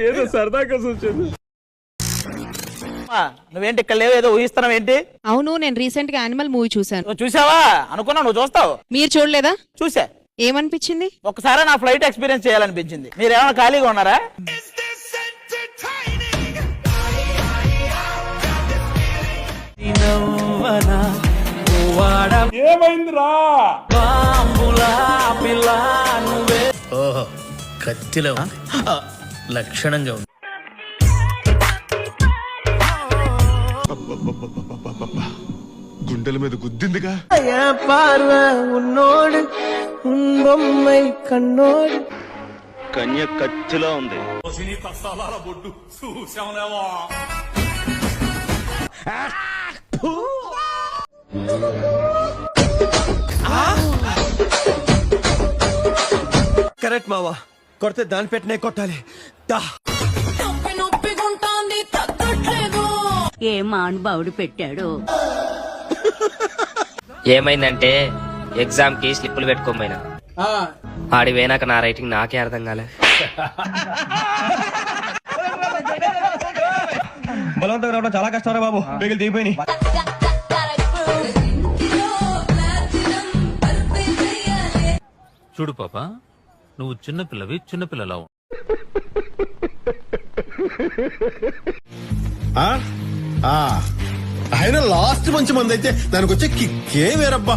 ఏదో సరదా కోసం వచ్చాను. నువ్వేంటి ఇక్కడ లేవు, ఏదో ఊహిస్తున్నావు ఏంటి? అవును, నేను రీసెంట్ గా యానిమల్ మూవీ చూసాను. నువ్వు చూసావా? అనుకున్నా నువ్వు చూస్తావు. మీరు చూడలేదా? చూసా. ఏమనిపించింది? ఒకసారి నా ఫ్లైట్ ఎక్స్పీరియన్స్ చేయాలనిపించింది. మీరు ఏమైనా ఖాళీగా ఉన్నారా? ఏమైందిరా? ఓహో, కత్తిలో ఉంది. లక్షణంగా ఉంది. గుండెల మీద గుద్దిందిగా. కన్య కత్తిలో ఉంది. కరెక్ట్ మావా, కొడితే దాని పెట్టినే కొట్టాలి. ఏ మానుభావుడు పెట్టాడు. ఏమైందంటే ఎగ్జామ్ కి స్లిప్పులు పెట్టుకోపోయినా ఆడి పోయినాక నా రైటింగ్ నాకే అర్థం కాలే. బలవంతం రావడం చాలా కష్టం రా బాబు, బేగులు దిగిపోయినాయి. చూడు పాప, నువ్వు చిన్నపిల్లవి, చిన్నపిల్లలా ఆయన లాస్ట్ మంచి మంది అయితే దానికి వచ్చే కిక్కే వేరబ్బా.